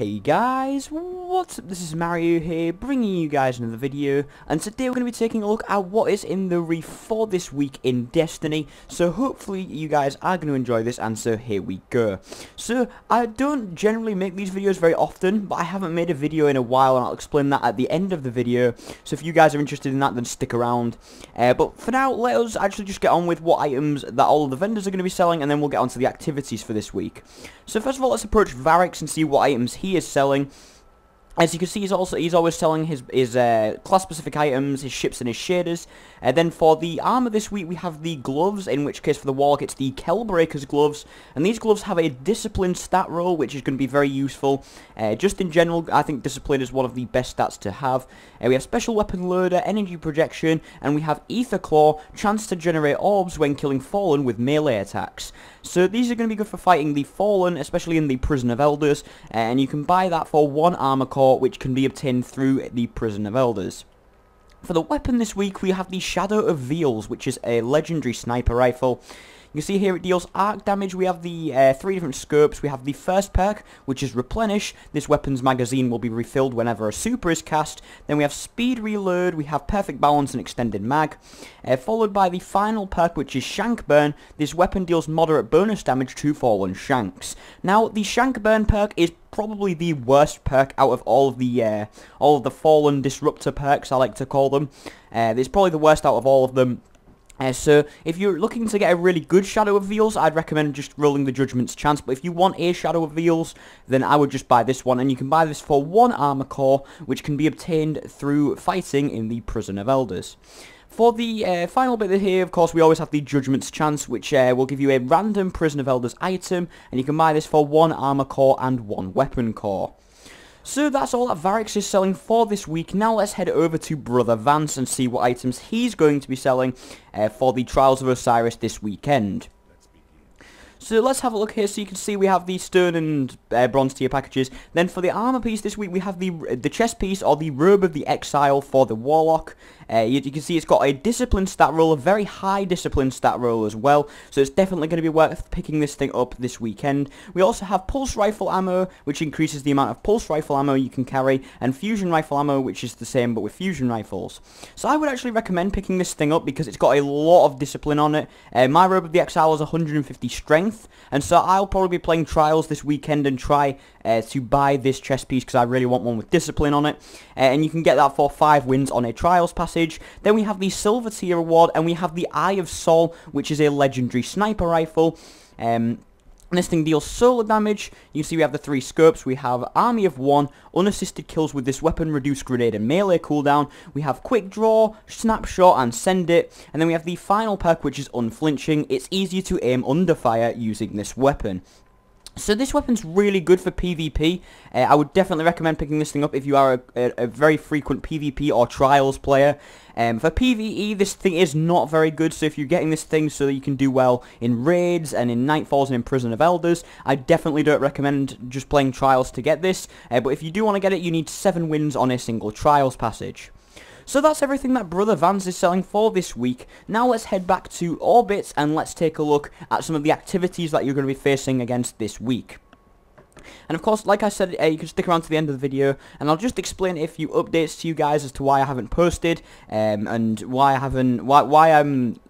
Hey guys, what's up? This is Mario here, bringing you guys another video, and today we're going to be taking a look at what is in the Reef for this week in Destiny, so hopefully you guys are going to enjoy this, and so here we go. So, I don't generally make these videos very often, but I haven't made a video in a while, and I'll explain that at the end of the video, so if you guys are interested in that, then stick around. But for now, let us actually just get on with what items that all of the vendors are going to be selling, and then we'll get on to the activities for this week. So first of all, let's approach Varix and see what items he is selling. As you can see, he's always selling his class-specific items, his ships and his shaders. Then for the armor this week, we have the gloves, in which case for the Warlock, it's the Kellbreaker's gloves. And these gloves have a discipline stat roll, which is going to be very useful. Just in general, I think discipline is one of the best stats to have. We have special weapon loader, energy projection, and we have Ether Claw, chance to generate orbs when killing Fallen with melee attacks. So these are going to be good for fighting the Fallen, especially in the Prison of Elders. And you can buy that for one armor core, which can be obtained through the Prison of Elders. For the weapon this week, we have the Shadow of Veils, which is a legendary sniper rifle. You can see here it deals arc damage. We have the 3 different scopes. We have the first perk, which is Replenish. This weapon's magazine will be refilled whenever a super is cast. Then we have Speed Reload. We have Perfect Balance and Extended Mag. Followed by the final perk, which is Shank Burn. This weapon deals moderate bonus damage to fallen shanks. Now, the Shank Burn perk is probably the worst perk out of all of the fallen disruptor perks, I like to call them. It's probably the worst out of all of them. So, if you're looking to get a really good Shadow of Veils, I'd recommend just rolling the Judgment's Chance. But if you want a Shadow of Veils, then I would just buy this one. And you can buy this for one armor core, which can be obtained through fighting in the Prison of Elders. For the final bit here, of course, we always have the Judgment's Chance, which will give you a random Prison of Elders item. And you can buy this for one armor core and one weapon core. So that's all that Varix is selling for this week. Now let's head over to Brother Vance and see what items he's going to be selling for the Trials of Osiris this weekend. So let's have a look here. So you can see we have the stone and bronze tier packages. Then for the armor piece this week, we have the chest piece or the robe of the exile for the Warlock. You can see it's got a discipline stat roll, a very high discipline stat roll as well. So it's definitely going to be worth picking this thing up this weekend. We also have pulse rifle ammo, which increases the amount of pulse rifle ammo you can carry, and fusion rifle ammo, which is the same but with fusion rifles. So I would actually recommend picking this thing up because it's got a lot of discipline on it. My robe of the exile is 150 strength. And so I'll probably be playing Trials this weekend and try to buy this chest piece because I really want one with discipline on it. And you can get that for 5 wins on a Trials passage. Then we have the Silver tier reward, and we have the Eye of Sol, which is a legendary sniper rifle. This thing deals solo damage. You can see we have the 3 scopes. We have Army of 1, unassisted kills with this weapon, reduce grenade and melee cooldown. We have quick draw, snapshot and send it. And then we have the final perk, which is unflinching. It's easier to aim under fire using this weapon. So this weapon's really good for PvP. I would definitely recommend picking this thing up if you are a very frequent PvP or Trials player. For PvE, this thing is not very good, so if you're getting this thing so that you can do well in raids and in Nightfalls and in Prison of Elders, I definitely don't recommend just playing Trials to get this. But if you do want to get it, you need 7 wins on a single Trials passage. So that's everything that Brother Vance is selling for this week. Now let's head back to Orbit and let's take a look at some of the activities that you're going to be facing against this week. And of course, like I said, you can stick around to the end of the video, and I'll just explain a few updates to you guys as to why I haven't posted, and why I haven't,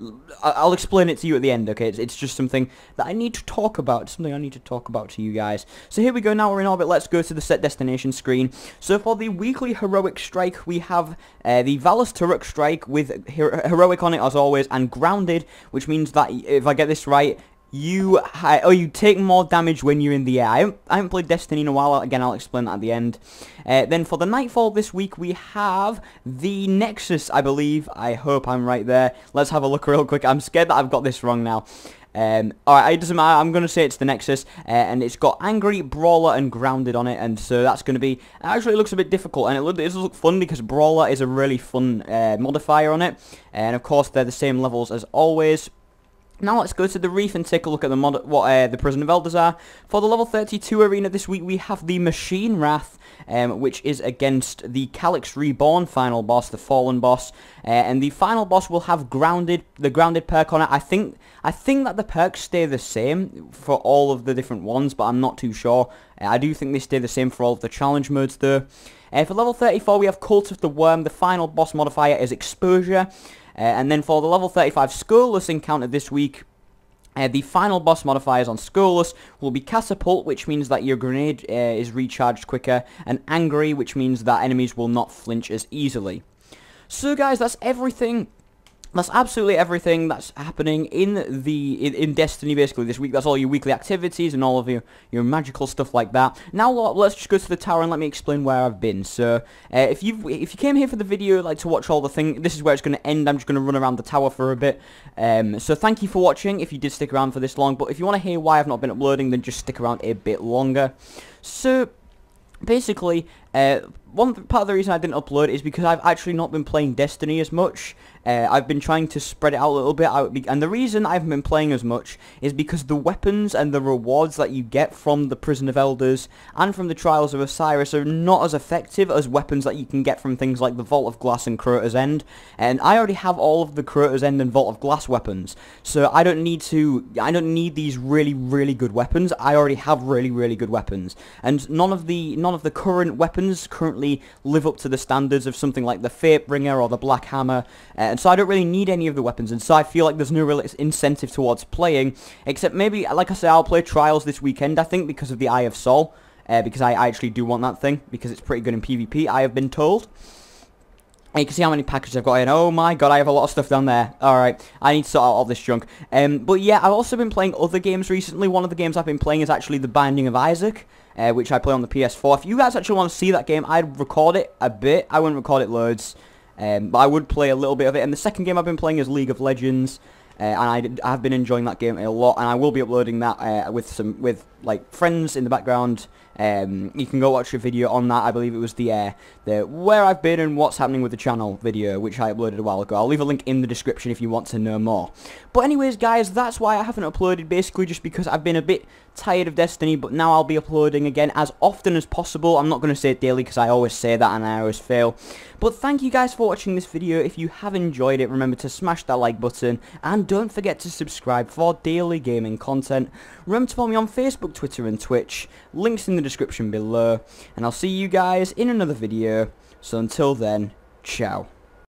I'll explain it to you at the end, okay? It's just something that I need to talk about, to you guys. So here we go, now we're in Orbit, let's go to the set destination screen. So for the weekly heroic strike, we have the Valus Turok strike with heroic on it as always, and grounded, which means that, if I get this right, you take more damage when you're in the air. I haven't played Destiny in a while. Again, I'll explain that at the end. Then for the Nightfall this week, we have the Nexus, I believe. I hope I'm right there. Let's have a look real quick. I'm scared that I've got this wrong now. Alright, it doesn't matter. I'm going to say it's the Nexus. And it's got Angry, Brawler, and Grounded on it. And so that's going to be... Actually, it looks a bit difficult. And it does look fun because Brawler is a really fun modifier on it. And of course, they're the same levels as always. Now let's go to the Reef and take a look at the Prison of Elders are. For the level 32 arena this week, we have the Machine Wrath, which is against the Calyx Reborn final boss, the Fallen boss. And the final boss will have the grounded perk on it. I think that the perks stay the same for all of the different ones, but I'm not too sure. I do think they stay the same for all of the challenge modes though. For level 34, we have Cult of the Worm. The final boss modifier is Exposure. And then for the level 35 Skolas encounter this week, the final boss modifiers on Skolas will be Catapult, which means that your grenade is recharged quicker, and Angry, which means that enemies will not flinch as easily. So guys, that's everything. That's absolutely everything that's happening in Destiny basically this week. That's all your weekly activities and all of your magical stuff like that. Now let's just go to the tower and let me explain where I've been. So if you came here for the video, like to watch all the thing, this is where it's going to end. I'm just going to run around the tower for a bit. So thank you for watching if you did stick around for this long. But if you want to hear why I've not been uploading, then just stick around a bit longer. So basically, one part of the reason I didn't upload is because I've actually not been playing Destiny as much. I've been trying to spread it out a little bit, and the reason I haven't been playing as much is because the weapons and the rewards that you get from the Prison of Elders and from the Trials of Osiris are not as effective as weapons that you can get from things like the Vault of Glass and Crota's End. And I already have all of the Crota's End and Vault of Glass weapons, so I don't need these really good weapons. I already have really good weapons, and none of the current weapons currently live up to the standards of something like the Fatebringer or the Black Hammer. And so I don't really need any of the weapons, and so I feel like there's no real incentive towards playing, except maybe, like I say, I'll play Trials this weekend, I think, because of the Eye of Sol, because I actually do want that thing, because it's pretty good in PvP, I have been told. And you can see how many packages I've got in. Oh my god, I have a lot of stuff down there. Alright, I need to sort out all this junk. But yeah, I've also been playing other games recently. One of the games I've been playing is actually The Binding of Isaac, which I play on the PS4. If you guys actually want to see that game, I'd record it a bit. I wouldn't record it loads. But I would play a little bit of it. And the second game I've been playing is League of Legends, and I've been enjoying that game a lot. And I will be uploading that with like friends in the background. You can go watch a video on that. I believe it was the where I've been and what's happening with the channel video, which I uploaded a while ago. I'll leave a link in the description if you want to know more. But anyways, guys, that's why I haven't uploaded, basically just because I've been a bit tired of Destiny, but now I'll be uploading again as often as possible. I'm not going to say it daily because I always say that and I always fail. But thank you guys for watching this video. If you have enjoyed it, remember to smash that like button, and don't forget to subscribe for daily gaming content. Remember to follow me on Facebook, Twitter and Twitch. Links in the description below. And I'll see you guys in another video. So until then, ciao.